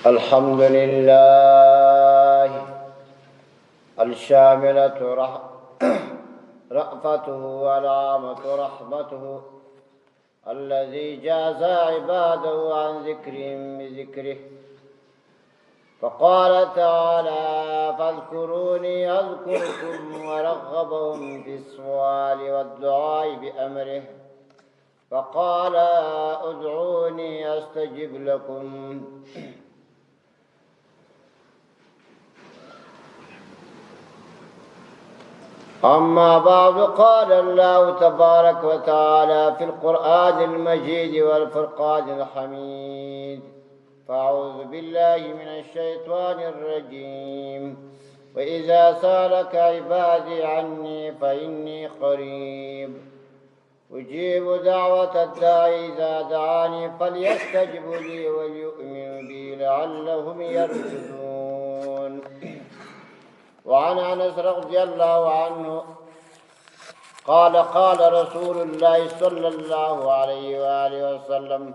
الحمد لله الشاملة رأفته والعامة رحمته الذي جاز عباده عن ذكرهم بذكره فقال تعالى فاذكروني أذكركم ورغبهم في السؤال والدعاء بأمره فقال ادعوني أستجب لكم أما بعد قال الله تبارك وتعالى في القرآن المجيد والفرقان الحميد فأعوذ بالله من الشيطان الرجيم وإذا سألك عبادي عني فإني قريب أجيب دعوة الداعي إذا دعاني فليستجبوا لي وليؤمنوا بي لعلهم يرشدون وعن أنس رضي الله عنه قال قال رسول الله صلى الله عليه وآله وسلم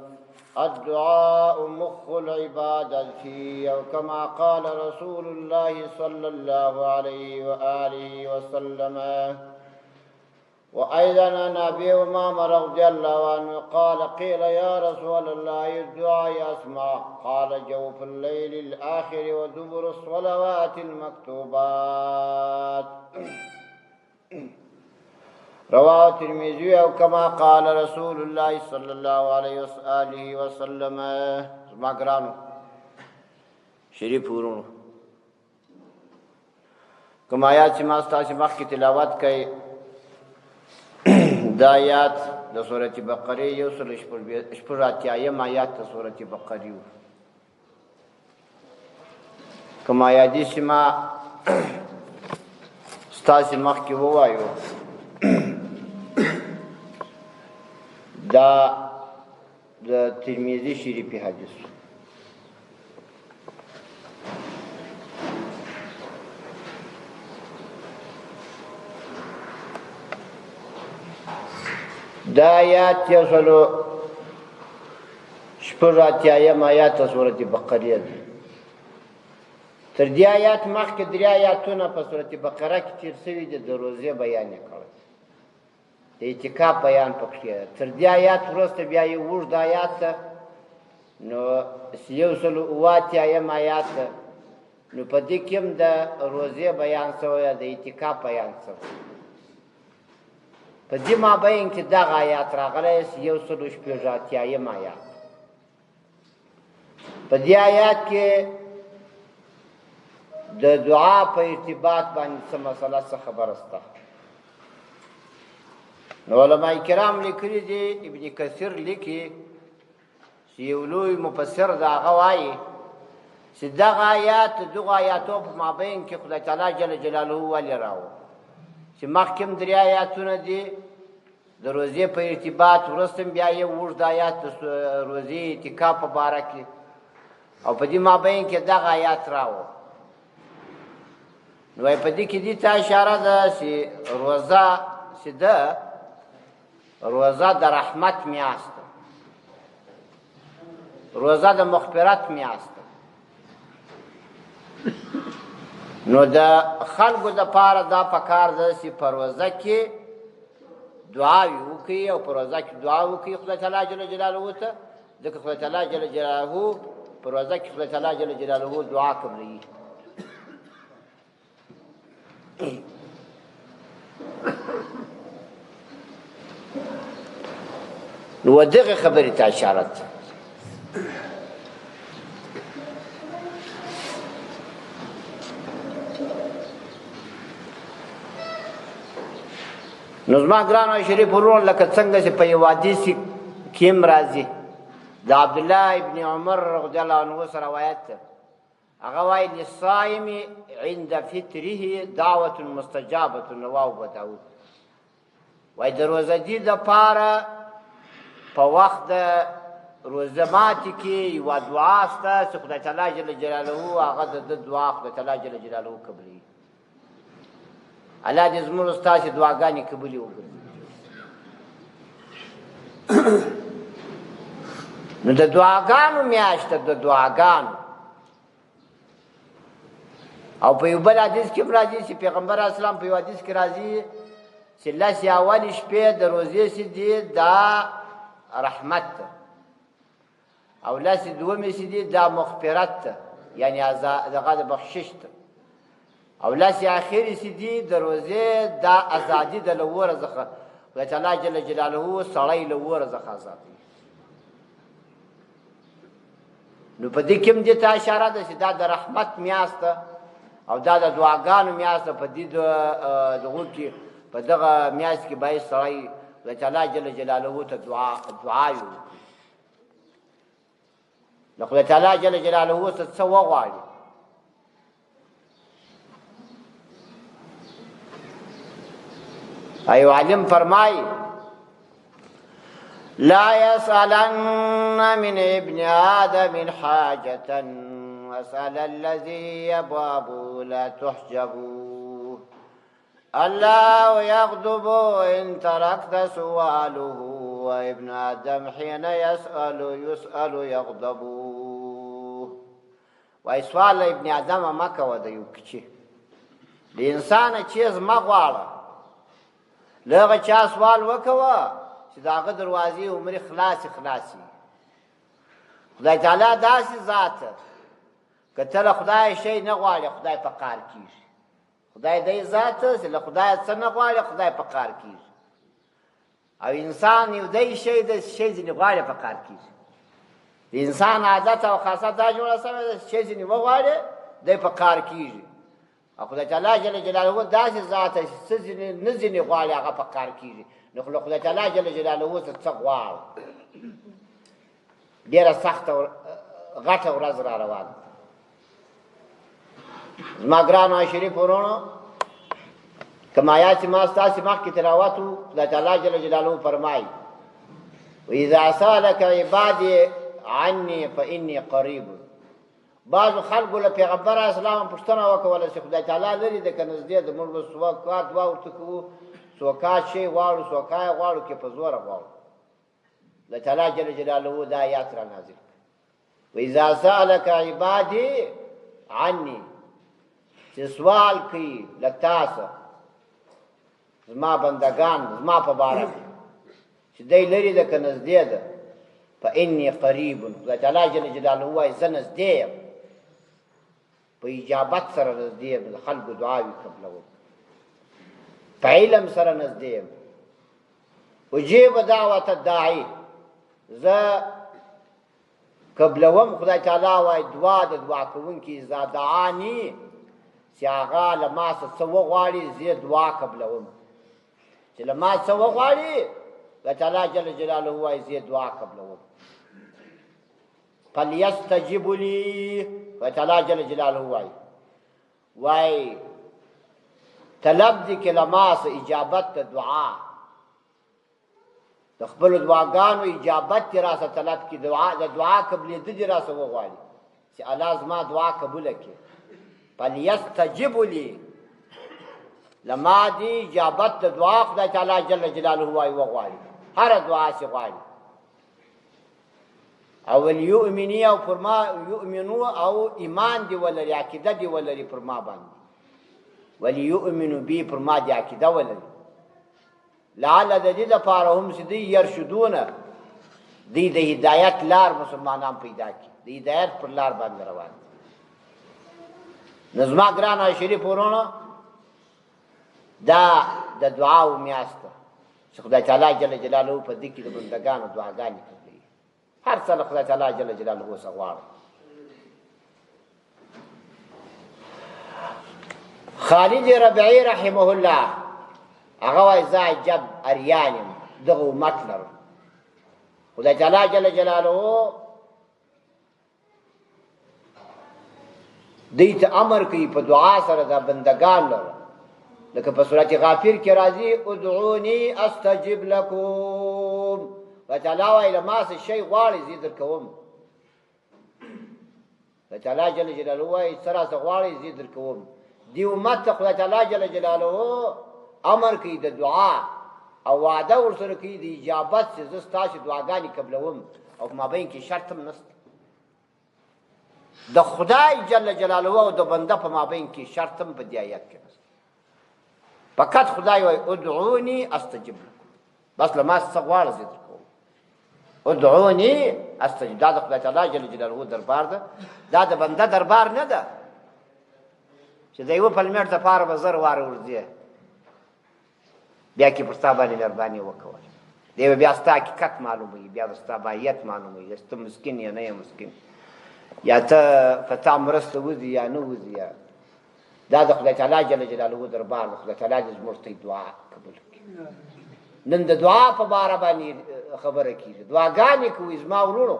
الدعاء مخ العبادة أو كما قال رسول الله صلى الله عليه وآله وسلم وأيضا عن أبي أمامة رضي الله عنه قال قيل يا رسول الله الدعاء أسمع قال جوف الليل الآخر ودبر الصلوات المكتوبات رواه الترمذي أو كما قال رسول الله صلى الله عليه وآله وسلم ما قرانو شریف ورونو كما آیات چې ما ستاسو مخکې تلاوت کړي دا آیات د سورۃ بقره یو سل شپږ اتیایم آیات د سورۃ بقره و کوم آیات چې ما ستاسو مخکې ووایو دا د ترمذی شریفی حدیث دا آیات یو سلو شپږ اتیایم آیات سورۃ بقره ده تر دې آیات مخکې درې آیاتونه په سورۃ بقره کې تیر شوي دي د روزې بیان یې کړی د اعتکاف بیان پکې تر دې آیات وروسته بیا یو اوږد آیات ده نو یو سلو اووه اتیایم آیات ده نو په دې کې هم د روزې بیان شوی د اعتکاف بیان شوی په دې مابین کې دغه آیات راغلی یو سلو شپږ اتیایم آیات په دې آیات کې د دعا په ارتباط باندې څه مسله څه خبره شته نو علماء کرام لیکلي دي ابن کثیر لیکي چې یو لوی مفسر د هغه وایي چې دغه آیات دغه آیاتو په مابین کې خدای تعالی جل جلاله ولې راو چې مخکې هم درې آیاتونه دي د روزې په ارتباط وروسته بیا یو اوږد آیات د روزې اعتکاف په باره کې او په دې مابین کې دغه آیات راو نو په دې کې دې ته اشاره ده چې روزه د رحمت میاشت ده روزه د مغفرت میاشت ده نو د خلکو دپاره دا پکار ده چې په روزه کې دعاوې وکړي او په روزه کې دعا وکړي خدای تعالی جل جلاله ته ځکه خدای تعالی جل جلاله په روزه کې خدای تعالی جل جلاله دعا قبلوي نو دغه خبرې ته اشاره ده نو زما ګرانو شریف ورونو لکه څنګه چې په یو حدیث کې هم راځي د عبدالله ابن عمر رضی الله عنه سره روایت ده هغه وایي للصائم عند فطره دعوة مستجابة رواه ابو داود وایي د روزهدي دپاره په وخت د روزه ماتي کې یوه دعا شته چې خدای تعالی جل جلاله هغه د دعا خدای تعالی جل جلاله قبلوي الله دې زموږ ستاسې دعاګانې قبولې وګرځي نو د دعاګانو میاشت د دعاګانو او په یو بل حدیث کې راځي چې پیغمبر اسلام په یو حدیث کې راځي چې لس اول شپې د روزې چې دي دا رحمت او لس دومې چې دي دا مغفرت یعنی دغه د بخشش او لس اخرې چې دي د روزې دا ازادي د لوره څخه خدای تعالی جل جلاله سړی لوره څخه ازادي. نو په دې کې هم دې ته اشاره ده چې دا د رحمت میاشت او دا د دعاګانو میاشت په دې دغه کې په دغه میاشت کې باید سړی خدای تعالی جل جلاله ته دعا وکړي. نو خدای تعالی جل جلاله ته څه وغواړي؟ ایو عالم فرمای لا يسألن من ابن آدم حاجة وسأل الذي يباب لا تحجب الله يغضب إن تركت سؤاله وابن آدم حين يسأل يغضب. وای سوال ابن آدم ما کوه د یو کچی د انسان چیز ما غواړه لغه چا سوال وکوه چې داغه دروازې عمر خلاصي خدای تعالی داسې ذات کته خدای شي نه غواړي خدای په کار کیږي. خدای دې ذات چې له خدای څخه نه غواړي خدای په کار کیږي او انسان یو دې شي د شي چې نه غواړي په کار کیږي. د انسان عادت او خاصه دا جوړه سره د شي چې نه غواړي دې په کار کیږي او خدای تعالی جل جلاله داسې ذات چې نه ځنی غواړي هغه په کار کیږي. نو خدای تعالی جل جلاله څه غواړي ډیره سخت او غټه ورځ را روانه. زما ګرانو شریف ورونو کوم آیات ما ستاسو مخکې تلاوت خدای تعالی جل جلاله فرمایي واذا سالك عبادي عني فاني قريب. بعض خلکو له پیغمبر اسلام پوښتنه وکوله چې خدای تعالی لري د کنزدې د موږ سوکات دوا ورته کوو سوکات شي غواړو سوکای غواړو کې په زور غواړو. الله تعالی جل جلاله دا آیات را نازل واذا سالك عبادي عني چې سوال کوي لتاسو زما بندگان زما په باره چې دی لري د کنزدې ده فاني قریب. الله تعالی جل جلاله وایي زه نږدې یم په اجابت سره نږدې یم د خلکو دعاوې قبلوم په علم سره نږدې یم. اجیب دعوت الداعی زه قبلوم. خدای تعالی وایي دعا د دعا کوونکي اذا دعانی چې هغه له ما څه وغواړي زه دعا قبلوم. چې له ما څه وغواړي الله تعالی جل جلاله وایي زه دعا قبلوم. فلیستجیبوا لي الله تعالی جل جلاله وایي طلب دي کې له ما څه اجابت د دعا د خپل دعاګانو اجابت دې راسه طلب کې د دعا قبلېدل دې راسه وغواړي چې الله زما دعا قبوله کړي. فلیستجیبوا لي لما دي اجابت د دعا خدای تعالی جل جلاله وایي وغواړي هر دعا چې غواړي. او وليؤمني او فرما يؤمنوا او ایمان دی ولري عقیده دی ولري فرما باندې وليؤمنوا بي فرما دی عقیده ولري لعل د دې لپاره هم چې دی يرشدون دی د هدایت لار مسلمانان پیدا کړي د هدایت پر لار باندې روان. نظم ګران شریف ورونه دا د دعا او میاسته چې خدای تعالی جل جلاله په دې کې د بندگانو دعاګانې کوي هر څه خدای تعالی جل جلاله وسغواړي. خالد ربيعي رحمه الله هغه وایي زه جب اریانم دغه مطلب خدای تعالی جل جلاله دې ته امر کوي په دعا سره د بندگان لره لکه په سورۃ غافر کې راځي ادعوني استجب لكم. وتعالى وایي ما څه شی غواړي زه درکوم. وتعالى جل جلاله وایي سره څه غواړي زه درکوم. دی امت خدای تعالی جل جلاله امر کوي د دعا او وعده ورسره کوي د اجابت چې زه ستاسو دعاګانې قبلوم او ما بین کې شرط هم نشته. د خدای جل جلاله او د بنده په مابین کې شرط هم په دې آیت کې نشته. فقط خدای وایي ادعوني استجب لكم، بس له ما څه غواړه زه درکوم. ادعوني استجب، دا د خدای تعالی جل جلاله دربار ده، دا د بنده دربار نه ده چې د یوه پلمېټ دپاره به زر واره ورځې بیا کې پر ستا باندې مهرباني وکول، دی به بیا ستا حقیقت معلوموي، بیا به ستا ماهیت معلوموي، چې ته مسکین یا نه یې مسکین، یا ته په تا مرسته وځي یا نه وځي. یا دا د خدای تعالی جل جلاله دربار د خدای تعالی دې زموږ ته دعا قبول کړي. نن د دعا په باره باندې خبره کېږي، دعاګانې کوي. زما وروڼو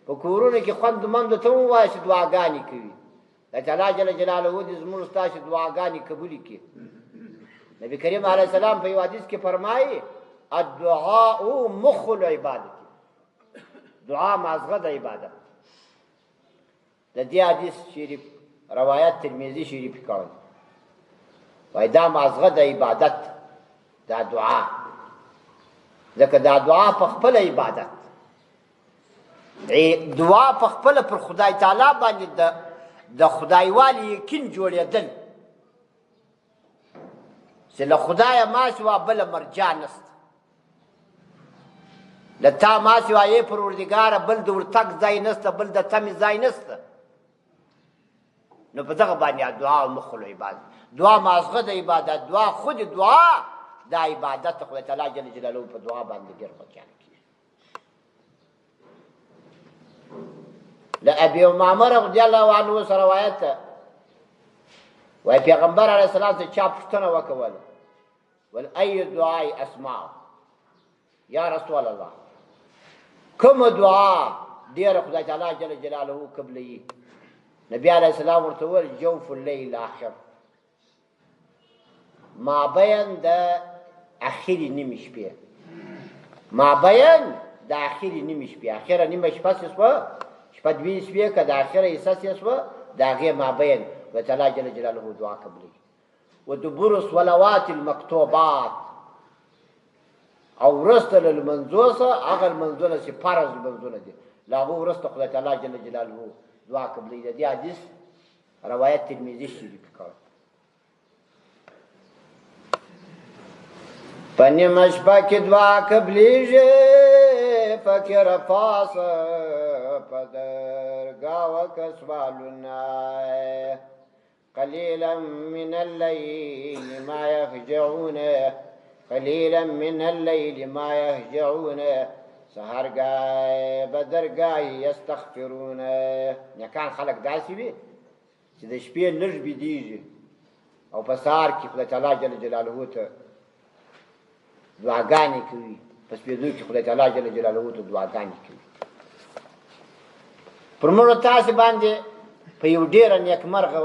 په کورونو کې خوندمندو ته ووایه چې دعاګانې کوي. خدای تعالی جل جلاله دې زموږ ستاسې دعاګانې قبولې کړي. نبی کریم علیه السلام په یو حدیث کې فرمایي الدعاء مخ العبادت، دعا مازغه د عبادت. د دې حدیث شریف روایت ترمذی شریف کړی، وایي دا مازغه د عبادت، دا دعا، ځکه دا دعا په خپل عبادت، دعا په خپل پر خدای تعالی باندې د خدایوالي یقین جوړېدل چې له خدایه ما سوا بله مرجع نسته، له تا ما سوا یې پروردګاره بل د ورتګ ځای نسته، بل د تمې ځای نسته. نو په دغه باندې دعا مخ العبادت، دعا مازغه د عبادت، دعا خود دعا دا عبادت خدای تعالی جل جلاله په دعا باندې ډېر بچیان کېږي. د ابي امامه رضی الله عنه سره روایت ده، وایي پیغمبر علیه السلام ته چا پوښتنه وکوله ول ای دعای اسمع یا رسول الله، کومه دعا ډېره خدای تعالی جل جلاله قبلوي؟ نبی علیه السلام ورته وویل جوف اللیل اخر، مابین د اخرې نیمې شپې، مابین د اخرې نیمې شپې، اخره نیمه شپه چې شوه، شپه دوې شپې که د اخره حصه چې شوه، د هغې مابین خدای تعالی جل جلاله دعا قبلوي. و دبر الصلوات المکتوبات، او وروسته له لمنځو څخه هغه لمنځونه چې فرض لمنځونه دي، له هغو وروسته خدای تعالی جل جلاله دعا قبلوي. د دې حدیث روایت ترمذي شریف کړی. په نیمه شپه کې دعا قبلېږي، فقیر پاسه په درګاه وکړه سوالونه، قلیلا من اللیل ما یهجعون، قلیلا من اللیل ما یهجعون، سهرګاه به درګاه یستغفرون. نیکان خلک داسې وي چې د شپې لږ بیدېږي او په سهار کې خدای تعالی جل جلاله ته دعاګانې کوي، په سپېدو کې خدای تعالی جل جلاله ته دعاګانې کوي. پر موږ تاسې باندې په یو ډېره نیکمرغه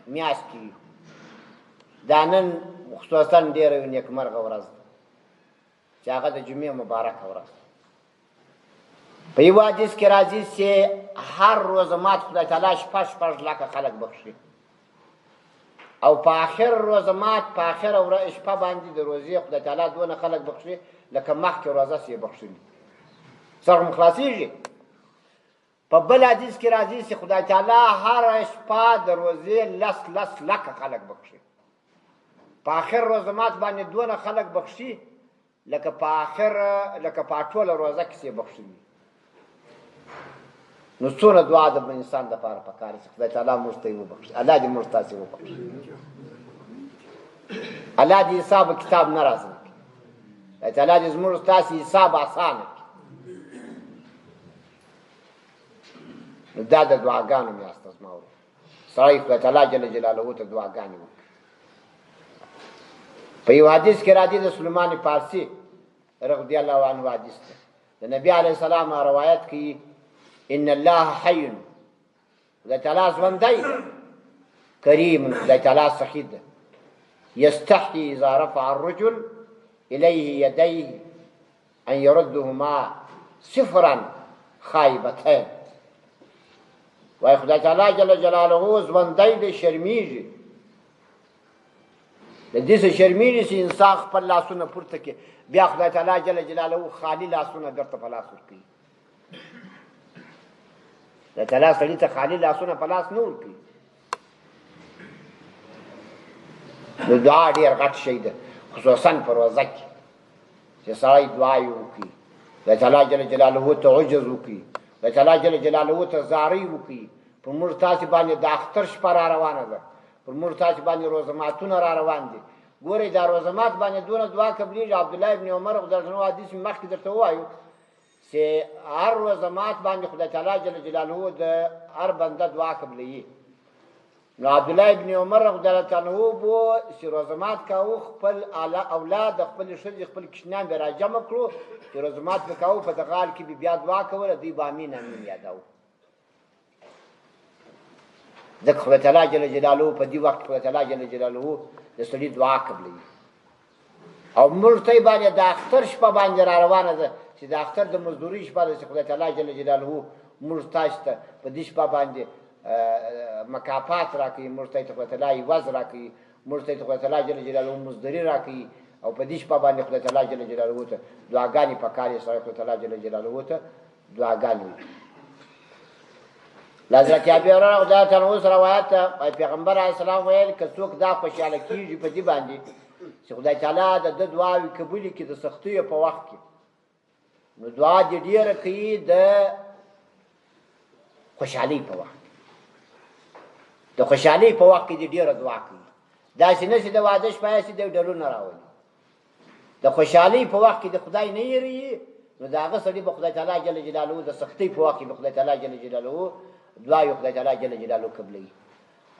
میاشت کې یو، دا نن خصوصا ډېره یو نیکمرغه ورځ ده چې هغه د جمعې مبارکه ورځ ده. په یو حدیث کې راځي چې هر روزه مات خدای تعالی شپږ لکه خلک بخښي، او په آخر روزه مات په آخره شپه باندې د روزې خدای تعالی دونه خلک بخښي لکه مخکې روزه چې یې بخښلي، څرخ خلاصېږي. په بل حدیث کې راځي چې خدای تعالی هر شپه د روزې لس لکه خلک بخښي، په آخر روزه مات باندې دونه خلک بخښي لکه په ټوله روزه کې یې بخښلي. نو څونه دعا د انسان دپاره پکار چې خدای تعالی موږ ته یې وبخښي. الله دې موږ تاسې وبخښي، الله دې حساب کتاب نه راسره کړي، خدای تعالی دې زموږ ستاسې حساب اسانه کړي. نو دا د دعاګانو میاشت ده زما ورور، سړی خدای تعالی جل جلاله ته دعاګانې وکړي. په یو حدیث کې راځي د سلیمان پارسي رضی الله عنه حدیث ده، د نبی علیه السلام روایت کوي ان الله حی، خدای تعالی ژوندی ده، کریم، خدای تعالی سخي ده، یستحیی اذا رفع الرجل الیه یدیه ان یردهما صفرا خایبتین. وای خدای تعالی جل جلاله ژوندی ده، شرمیږي، د دې څه شرمیږي چې انسان خپل لاسونه پورته کړي، بیا خدای تعالی جل جلاله خالي لاسونه درته په لاس ورکوي. الله تعالی سړي ته خالي لاسونه په لاس نه ورکوي. نو دعا ډېر غټ شی ده، خصوصا په روژه کې چې سړی دعا یې وکړي، الله تعالی جل جلاله ته عجز وکړي، الله تعالی جل جلاله ته زارۍ وکړي. پر موږ تاسې باندې د اختر شپه را روانه ده، پر موږ تاسې باندې روژه ماتونه را روان دي. ګورئ دا روژه مات باندې دونه دعا قبلېږي. عبدالله ابن عمر رضی الله عنه حدیث مې مخکې درته ووایو چې هر روژه مات باندې خدای تعالی جل جلاله د هر بنده دعا قبلوي. نو عبدالله ابن عمر رضی الله عنه بو چې روژه مات کاوه، خپل اولاد، خپل ښځې، خپل کوچنیان به را جمع کړو چې روژه مات به کاوه، په دغه حال کې به بیا دعا کوله، دوی به امین امین یاداوه. ځکه خدای تعالی جل جلاله په دې وخت خدای تعالی جل جلاله د سړي دعا قبلوي. او موږ ته باندې د اختر شپه باندې را روانه ده چې د اختر د مزدورۍ شپه ده چې خدای تعالی جل جلاله موږ تاسو ته په دې شپه باندې مکافات راکوي، موږ ته خدای تعالی عوض راکوي، موږ ته خدای تعالی جل جلاله مزدوري راکوي. او په دې شپه باندې خدای تعالی جل جلاله ته دعاګانې پکاري، سره خدای تعالی جل جلاله ته دعاګانې. حضرت ابي هريره رضی الله عنه روایت ده، پیغمبر علیه السلام ویل که څوک دا خوشاله کیږي په دې باندې چې خدای تعالی د دعاوې قبول کړي د سختیو په وخت کې، نو دعا دې ډېره کوي د خوشحالۍ په وخت، د خوشحالۍ په وخت کې دې ډېره دعا کوي. داسې نه چې د واده شپه چې د ډلونه راولي. د خوشحالۍ په وخت کې د خدای نه یېري، نو د هغه سړي به خدای تعالی جل جلاله د سختۍ په وخت کې به خدای تعالی جل جلاله دعا یې خدای تعالی جل جلاله قبلوي.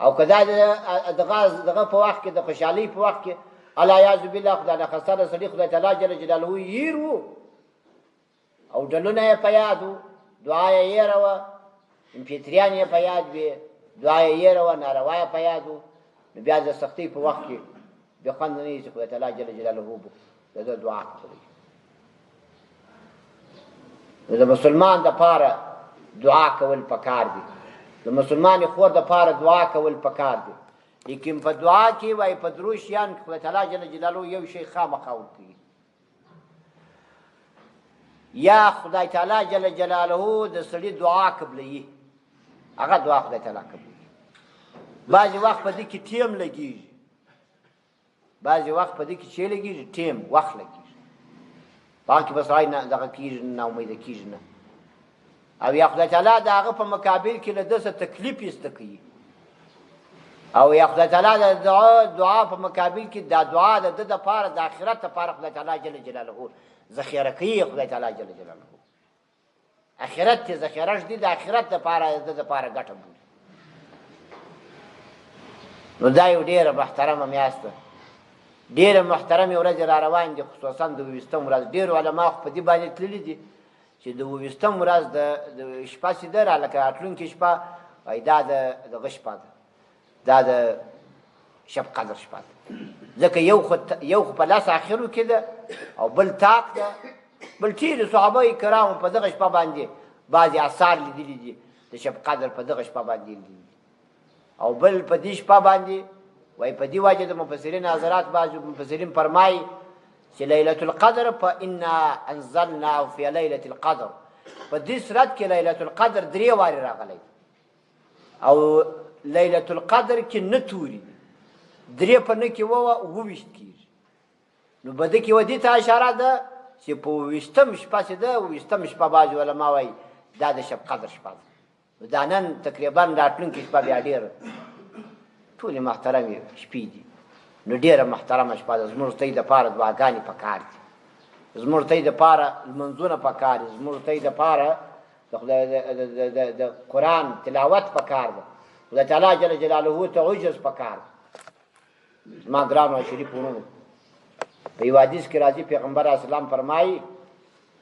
او که دا دغه په وخت کې د خوشحالۍ په وخت کې الیاذ بالله خدای نخسته د سړي خدای تعالی جل جلاله یېر و او ډلونه یې په یاد و، دعا یې یېره وه، فطریان یې په یاد وې، دعا یې یېره وه، ناروا یې په یاد و، نو بیا د سختۍ په وخت کې بیا خوند نه وي چې خدای تعالی جل جلاله به د ده دعا قبلوي. نو د مسلمان دپاره دعا کول پکار دي، د مسلمان خور دپاره دعا کول پکار دي. لیکن په دعا کې وایي په درو شیان کې خدای تعالی جل جلاله یو شی خامخا ورکوي. یا خدای تعالی جل جلاله د سړي دعا قبلوي، هغه دعا خدای تعالی قبلوي. بعضې وخت په دې کې ټیم لګېږي، بعضې وخت په دې کې چې لګېږي ټیم وخت لګېږي، په هغه کې به سړی نه دغه کېږي، نه امیده کېږي نه. او یا خدای تعالی د هغه په مقابل کې له ده څه تکلیف ایسته کوي، او یا خدای تعالی د دعا په مقابل کې دا دعا د ده دپاره د آخرت دپاره خدای تعالی جل جلاله ذخیره کوي. خدای تعالی جل جلاله آخرت ته ذخیره ږدي، د آخرت دپاره د ده دپاره ګټه بولي. نو دا یو ډېره محترمه میاشت ده، ډېره محترمې ورځې را روان دي، خصوصا د 20 ورځ. ډېرو علماو په دې باندې تللي دي چې د 20 ورځ د شپه چې ده لکه راتلونکې شپه وایي دا د دغه شپه ده، دا د شب قدر شپه ده. ځکه یو خو په لاس آخرو کې ده او بل طاق ده، بل ټیرې صحابه کرامو په دغه شپه باندې بعضې اثار لیدلي دي د شب قدر په دغه شپه باندې لیدلي دي، او بل په دې شپه باندې وایي په دې وجه د مفسرین حضرات بعضې مفسرین فرمایي چې لیلة القدر فإنا انزلناه فی لیلة القدر، په دې صورت کې لیلة القدر 3 وارې راغلی، او لیلة القدر کې 9 توري دي، 3 په نه کې ووه 20 کېږي. نو په دې کې و دې ته اشاره ده چې په 20 شپه چې ده 20 شپه بعضې علما وایي دا د شب قدر شپه ده. نو دا نن تقریبا راتلونکې شپه بیا ډېره ټولې محترمې شپې دي، نو ډېره محترمه شپه ده. زموږ ته یې دپاره دعاګانې پکار دي، زموږ ته یې دپاره لمونځونه پکار دي، زموږ ته یې دپاره د قرآن تلاوت پکار ده، خدای تعالی جل جلاله ته عجز پکار ده. زما ګرانو شریف ورونو، په یو حدیث کې راځي پیغمبر علیه السلام فرمایي،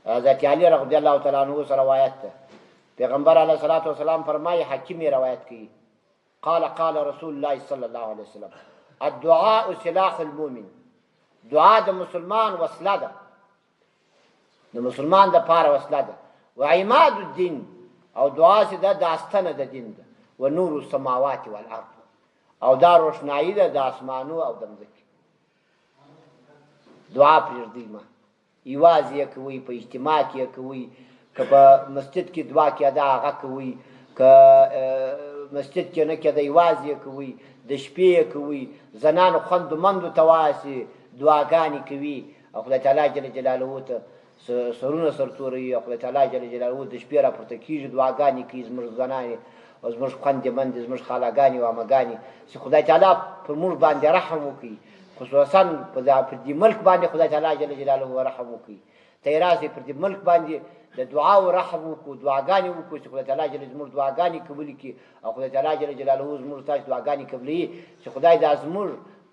حضرت علی رضی الله تعالی عنه سره روایت ده، پیغمبر علیه الصلاة والسلام فرمایي، حکیم روایت کوي، قال رسول الله صلی الله علیه وسلم الدعاء سلاح المؤمن، دعا د مسلمان وسله ده، د مسلمان دپاره وسله ده، و عماد الدین، او دعا چې ده داستنه د دین ده، و نور السماوات والارض، او دا روشنایی ده د اسمانو او د مځکې. دعا پرېږدئ مه، یوازې یې کوئ، په اجتماع کې یې کوئ، که په مسجد کې دعا کېده هغه کوئ، که مسجد کې نه کېده یوازې یې کوئ، د شپې یې کوئ، زنانو خوندو مندو ته واسي دعاګانې کوي او خدای تعالی جل جلاله ته سرونه سرتوروي او خدای تعالی جل جلاله د شپې راپورته کېږي دعاګانې کوي زموږ زنانې او زموږ خویندې مندې زموږ خالاګانې او عمهګانې چې خدای تعالی پر موږ باندې رحم وکړي، خصوصا په دې ملک باندې خدای تعالی جل جلاله رحم وکړي. ته یې راسئ پر دې ملک باندې د دعاو رحم وکړو، دعاګانې وکړو چې خدای تعالی جل زموږ دعاګانې قبولې کړي او خدای تعالی جل جلاله زموږ تاسو دعاګانې قبلوي چې خدای دا زموږ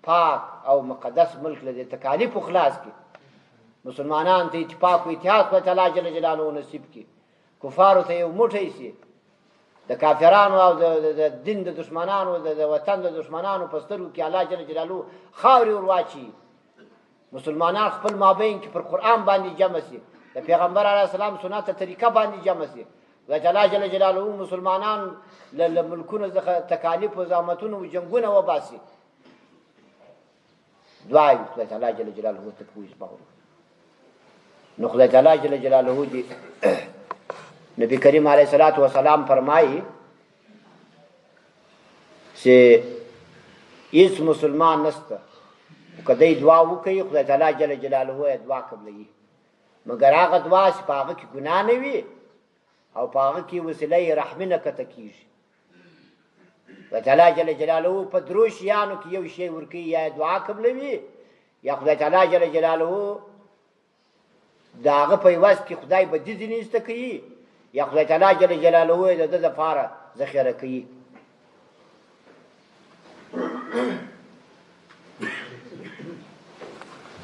پاک او مقدس ملک له تکالیفو خلاص کړي، مسلمانان ته اتفاق او اتحاد خدای تعالی جل جلاله نصیب کړي، کفارو ته یو موټی شي، د کافرانو او د دین د دشمنانو د وطن د دشمنانو په سترګو کې الله جل جلاله خاورې ور واچي، مسلمانان خپل مابین کې پر قرآن باندې جمع شي، د پیغمبر علیه السلام سنت طریقه باندې جمع شي، خدای تعالی جل جلاله مسلمانان له ملکونو څخه تکالیف او زحمتونو او جنګونه وباسي. دعا یې خدای تعالی جل جلاله ته کوي سپارو. نو خدای تعالی جل جلاله دې نبی کریم علیه الصلاۃ والسلام فرمایي چې هیڅ مسلمان نشته که دی دعا وکړي خدای تعالی جل جلاله یې دعا قبلوي مګر هغه دعا چې په هغه کې ګناه نه وي او په هغه کې وسیله رحمي نه کته کېږي. خدای تعالی جل جلاله په درو شیانو کې یو شی ورکوي، یا دعا قبلوي یا خدای تعالی جل جلاله د هغه په عوض کې خدای به دې ځینې ایسته کوي یا خدای تعالی جل جلاله یې د ده دپاره ذخیره کوي.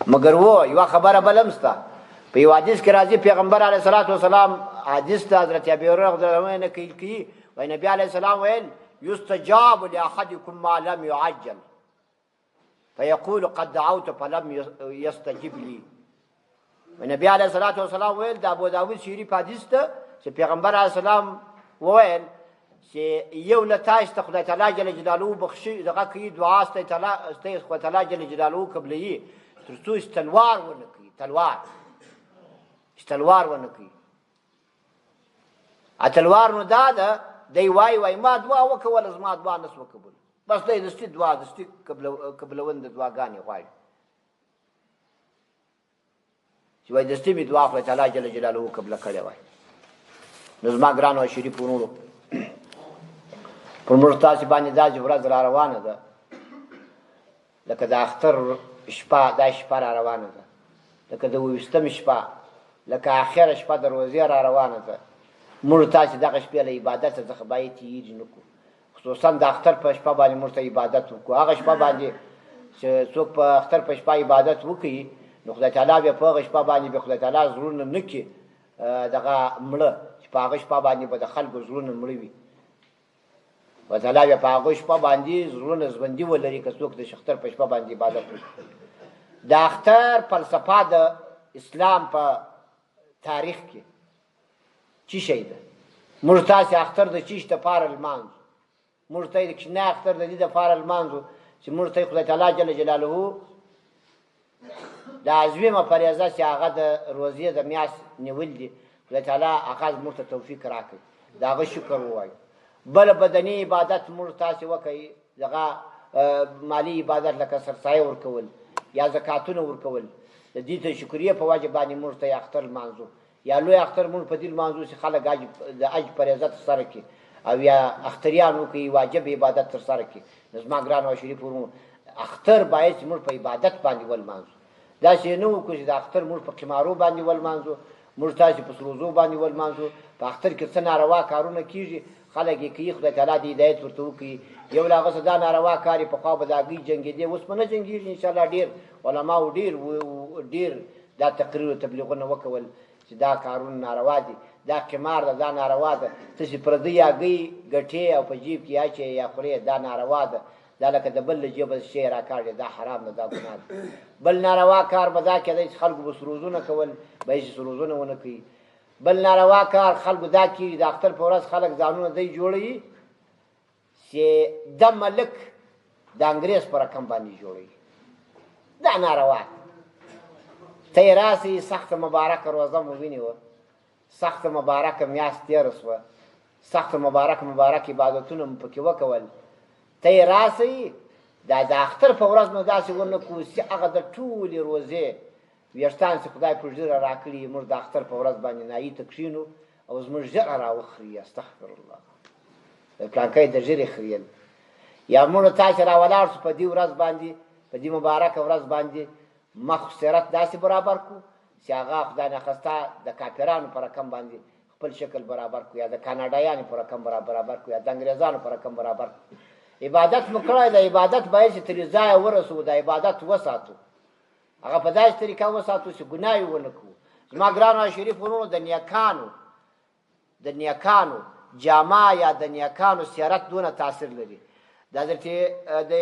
مګر یوه خبره بل هم شته، په یو حدیث کې راځي پیغمبر علیه الصلاۃ والسلام حدیث ته حضرت ابي هريره رضی الله عنه نقل کوي، وایي نبي علیه السلام ویل یستجاب لاحدکم ما لم یعجل فیقول قد دعوت فلم یستجب لی. نبی علیه الصلاۃ والسلام ویل د ابو داود شریف حدیث ته چې پیغمبر علیه السلام وویل چې یو له تاسو ته خدای تعالی جل جلاله بخشي دغه کوي دعا ستاسو خدای تعالی جل جلاله قبلوي تر څو استلوار ونه کوي، استلوار ونه کوي. اتلوار نو دا ده دی وای ما دعا وکوله زما دعا نس وکبل بس دی دستي دعا دستي قبلون د دعاګانې غواړي چې وای دستي می دعا خدای تعالی جل جلاله قبله کړې وای. نو زما ګرانو شریف ورونو پر موږ تاسې باندې دا ورځ را روانه ده لکه د اختر شپه، دا شپه را روانه ده لکه د 20 شپه، لکه آخره شپه د روزې را روانه ده. موږ تاسې دغه شپې له عبادت څخه باید تېرې نه کړو، خصوصا د اختر په شپه باندې موږ ته عبادت وکړو. هغه شپه باندې چې څوک په اختر په شپه عبادت وکړي نو خدای تعالی بیا په هغه شپه باندې به خدای تعالی زړونه نه کړي دغه مړه چې په هغه شپه باندې به د خلکو زړونه مړه وي. خدای تعالی بیا په هغه شپه باندې زړونه ژوندي ولري که څوک د اختر په شپه باندې عبادت وکړي. د اختر فلسفه د اسلام په تاریخ کې چی شی ده؟ موږ تاسې اختر د چیش دپاره لمانځو، موږ ته یې د کوچنی اختر د دې دپاره لمانځو چې موږ ته یې خدای تعالی جل جلاله د عظیمه فریضه چې هغه د روزې د میاشت نیول دي خدای تعالی هغه موږ ته توفیق راکړي د هغه شکر ووایو. بل بدني عبادت موږ تاسې وکړئ، دغه مالی عبادت لکه سرسایه ورکول یا زکاتونه ورکول د دې ته شکریه په وجه باندې موږ ته اختر لمانځو یا لوی اختر موږ په دې لمانځو چې خلک د حج فریضه ترسره کړي او یا اختریان وکړي واجب عبادت ترسره کړي. نو زما ګرانو شریف ورونو اختر باید چې موږ په عبادت باندې ولمانځو، داسې نه وکړو چې د اختر موږ په قمارو باندې ولمانځو، موږ تاسې په سروزو باندې ولمانځو. په اختر کې څه ناروا کارونه کېږي خلک یې کوي، خدای تعالی دې هدایت ورته وکړي. یو له هغه څه دا ناروا کار یې پخوا به د هګۍ جنګېدې، اوس به نه جنګېږي انشاءالله. ډېر علماو ډېر دا تقریر و تبلیغونه وکول چې دا کارونه ناروا دي، دا قمار ده، دا ناروا ده. ته چې پردۍ هګۍ ګټې او په جیب کې اچې یا خورې دا ناروا ده، دا لکه د بل له جیبه شی راکاږي، دا حرام ده، دا ګناه ده. بل ناروا کار به دا کېدی چې خلکو به سروزونه کول، به یې سروزونه ونه کوي. بل ناروا کار خلکو دا کېږي د اختر په ورځ خلک ځانونه دی جوړوي چې د ملک د انګریز په رقم باندې جوړوي، دا ناروا. ته یې راسئ سخته مبارکه روزه مو ونیوه، سخته مبارکه میاشت تېره شوه، سخت مبارک عبادتونه مو پکې وکول، ته یې راسئ دا د اختر په ورځ نو داسې ونه کړو چې هغه د ټولې روزې ویښتان چې خدای په ږیره راکړي موږ د اختر په ورځ باندې نایي ته کښېنو او زموږ ږیره راوخري. استغفر الله، د پلانکۍ د ږیرې خریل. یا موږ تاسې راولاړ شو په دې ورځ باندې، په دې مبارکه ورځ باندې مخ سیرت داسې برابر کړو چې هغه خدای نخواسته د کافرانو په رقم باندې خپل شکل برابر کړو، یا د کاناډایانو په رقم برابر کړو، یا د انګریزانو په رقم برابر کړو. عبادت مو کړی، د عبادت باید چې ترې ځایه ورسو، د عبادت وساتو، هغه په داسې طریقه وساتو چې ګناه یې ونه کړو. زما ګرانو شریف ورونو، د نیکانو جامه یا د نیکانو سیرت دونه تاثیر لري. د حضرت د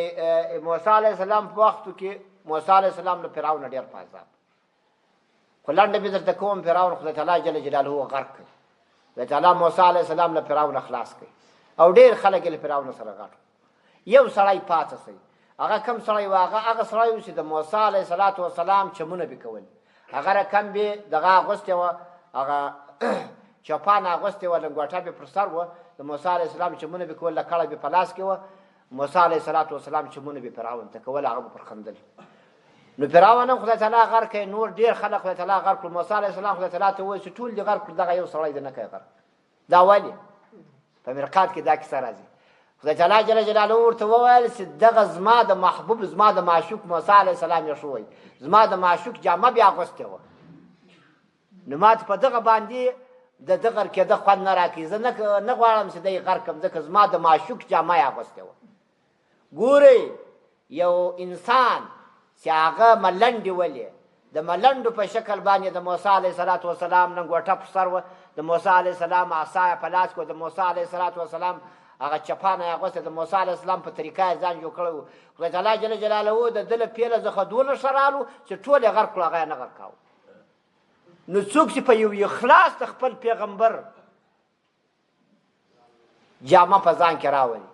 موسی علیه السلام په وختو کې موسی علیه السلام له فرعون ډېر په عذاب، خو لنډه مې درته کوم، فرعون خدای تعالی جل جلاله غرق کړ. خدای تعالی موسی علیه السلام له فرعون خلاص کړ او ډېر خلک یې له فرعون سره غټ. یو سړی پاتې شي، هغه کم سړی و؟ هغه سړی و چې د موسی علیه السلام چمونه به کول. هغه رقم به دغه اغوستې وه، هغه چپان اغوستې وه، لنګوټه به پر سر وه، د موسی علیه السلام چمونه به کول، لکړه به په لاس کې وه. موسی علیه السلام چمونه به فرعون ته کول، هغه به پر خندل. نو فرعون هم خدای تعالی غرق کړي، نور ډېر خلک خدای تعالی غرق کړل. موسی علیه السلام خدای تعالی ته وویل چې ټول دې غرق کړل، دغه یو سړی دې نه کوي غرق. دا ولې؟ په مرقات کې دا کیسه راځي. خدای تعالی جل جلاله ورته وویل چې دغه زما د محبوب، زما د معشوق موسی علیه السلام یې شوی، زما د معشوق جامه بیا اغوستې وه، نو ما ته په دغه باندې د دغه کېده خوند نه راکوي. زه نه غواړم چې دی غرق کړم، ځکه زما د معشوق جامه یې اغوستې وه. ګورئ، یو انسان چې هغه ملنډې ولې، د ملنډو په شکل باندې د موسی علیه السلام لنګوټه پر سر وه، د موسی علیه السلام عصا په لاس کې، د موسی علیه السلام هغه چپانه یې اغوسته، د موسی علیه السلام په طریقه یې ځان جوړ کړی و. خدای تعالی جل جلاله د ده له پیله څخه دونه ښه رالو چې ټول یې غرق کړو، هغه یې نه غرقاوه. نو څوک چې په یو اخلاص د خپل پیغمبر جامه په ځان کې راولي،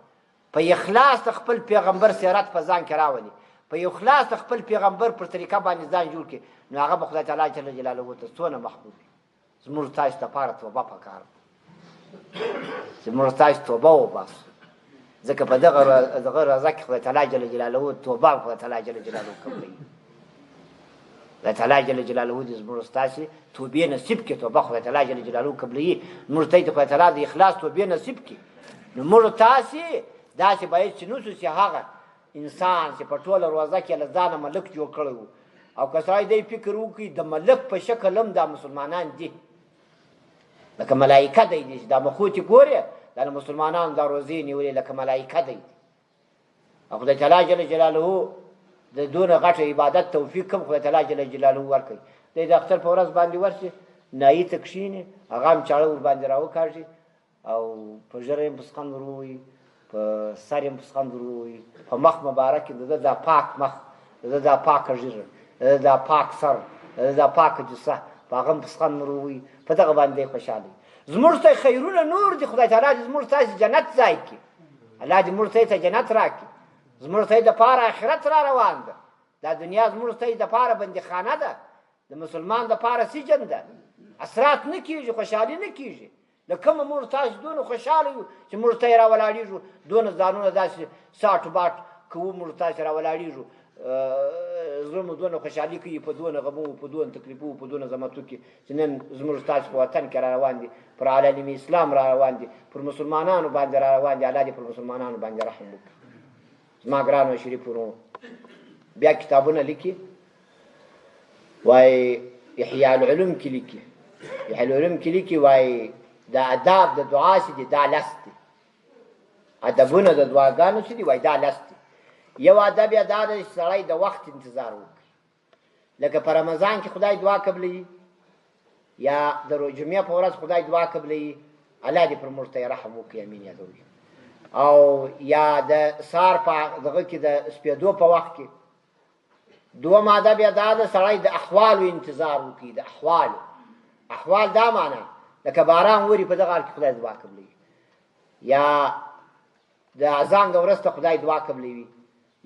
په اخلاص د خپل پیغمبر سیرت په ځان کې راولي، په اخلاص د خپل پیغمبر پر طریقه باندې ځان جوړ کړي، نو هغه به خدای تعالی جل جلاله ته څونه محبوب وي. زموږ تاسو دپاره توبه پکار ده، زموږ تاسو توبه وباسو، ځکه په دغه ورځ کې خدای تعالی جل جلاله توبه خدای تعالی جل جلاله قبلوي. خدای تعالی جل جلاله دې زموږ تاسو توبې نصیب کړي، توبه خدای تعالی جل جلاله قبلوي. موږ ته خدای تعالی د اخلاص توبې نصیب کړي. نو موږ تاسو داسې باید چې نوسو چې هغه انسان چې په ټوله روزه کې له ځانه ملک جوړ کړی و، او که سړی دی فکر وکړي د ملک په شکل هم دا مسلمانان دي، لکه ملایکه دی، دا مخوتې ګورې دا د مسلمانانو دا روزې نیولې لکه ملایکه دی. او خدای تعالی جل جلاله د دونه غټه عبادت توفیق هم خدای تعالی جل جلاله ورکوي. دی د اختر په ورځ باندې ورشي، نایي ته کښېني، هغه هم چاړه ور باندې راوکاږي او په ژره یې پسخند ورووي، په سر یې پسخند ورووي، په مخ مبارک د ده دا پاک مخ، د ده دا پاکه ږیره، د ده دا پاک سر، د ده دا پاکه جسه، په هغه هم پسخند ورووي، په دغه باندې دی خوشحاله. زموږ ته خیرونه نور دي، خدای تعالی دې زموږ تاسې جنت ځای کړي، الله دې موږ ته جنت راکړي. زموږ ته دپاره آخرت را روان ده، دا دنیا زموږ ته دپاره بندیخانه ده، د مسلمان دپاره سجن ده، اثرات نه کېږي، خوشحالي نه کېږي. له کومه موږ تاسو دونه خوشحاله یو چې موږ ته یې راولاړېږو، دونه ځانونه داسې ساټ باټ کوو، موږ تاسې راولاړېږو، زړه مو دونه خوشحالي کوي په دونه غمو، په دونه تکلیفو، په دونه زحمتو کې چې نن زموږ تاسو په وطن کې را روان دي، پر عالم اسلام را روان دي، پر مسلمانانو باندې را روان دي. الله دې پر مسلمانانو باندې رحم وکړي. زما ګرانو شریف ورونو، بیا کتابونه لیکي، وایي احیاء العلوم کې لیکي، احیاء العلوم کې لیکي وایي دا اداب د دعا چې دي دا لس دي، ادبونه د دعاګانو چې دي وایي دا لس دي. یو ادب یې دا دی چې سړی د وخت انتظار وکړي، لکه په رمضان کې خدای دعا قبلوي، یا د جمعې په ورځ خدای دعا قبلوي، الله دې پر موږ ته رحم وکړي، امین یا ضروري. او یا د سهار په دغه کې د سپېدو په وخت کې. دوم ادب یې دا ده سړی د احوالو انتظار وکړي، د احوال دا معنا لکه باران وري په دغه حال کې خدای دعا قبلوي، یا د اذان د وروسته خدای دعا قبلوي،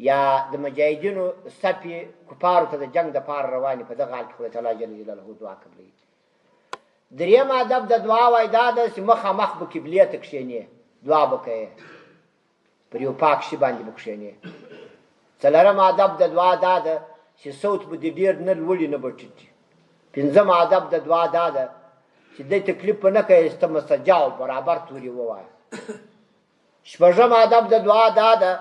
یا د مجاهدینو صفې کفارو ته د جنگ دپاره روانې په دغه حال کې خدای تعالی جل جلاله دعا قبلوي. دریم ادب د دعا وای دا ده چې مخامخ به قبلې ته کښېنې دعا به کوې پر یو پاک شي باندې به کښېنې څلورم ادب د دعا دا ده چې صوت به دې ډېر نه لوړي نه به ټیټ پنځم ادب د دعا دا ده چې دی تکلیف به نه کوې چې ته مستجا او برابر تورې ووایه شپږم ادب د دعا دا ده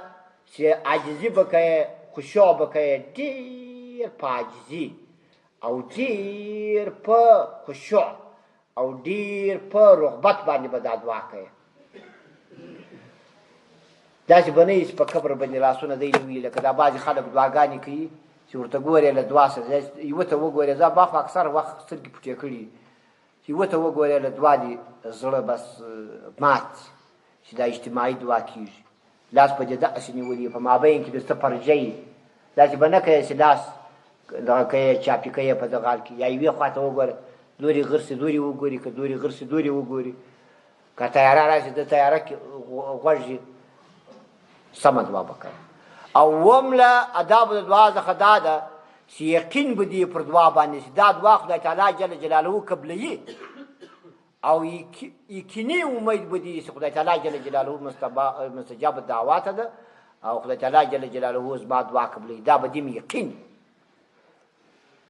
چې عاجزي به کوې خشوع به کوې ډېر په عاجزي او ډېر په خشوع او ډېر په رغبت باندې به دا دعا کوې داسې به نه یي چې په قبر باندې لاسونه دی نیولي لکه دا بعضې خلک دعاګانې کوي چې ورته ګورې له دعا سره یوه ته وګورې زه ما خو اکثر وخت سترګې پټې کړي چې یوه ته وګورې له دعا دې زړه بس مات چې دا اجتماعي دعا کېږي لاس په دې داسې نیولي په مابین کې دسته پرجه یي داسې به نه کوې چې لاس دغه کوې چاپي کوې په دغه حال کې یا یوې خوا ته وګوره دورې غرسې دورې وګوري که دورې غرسې دورې وګوري که تیاره راشي د تیاره کې غوږ سمه دعا به کوي او اووم له ادابو د دعا څخه دا ده چې یقین به دې پر دعا باندې چې دا دعا خدای تعالی جل جلاله قبلوي او یقیني امید به دې چې خدای تعالی جل جلاله مستجاب دعوات ده او خدای تعالی جل جلاله زما دعا قبلوي دا به دې یقین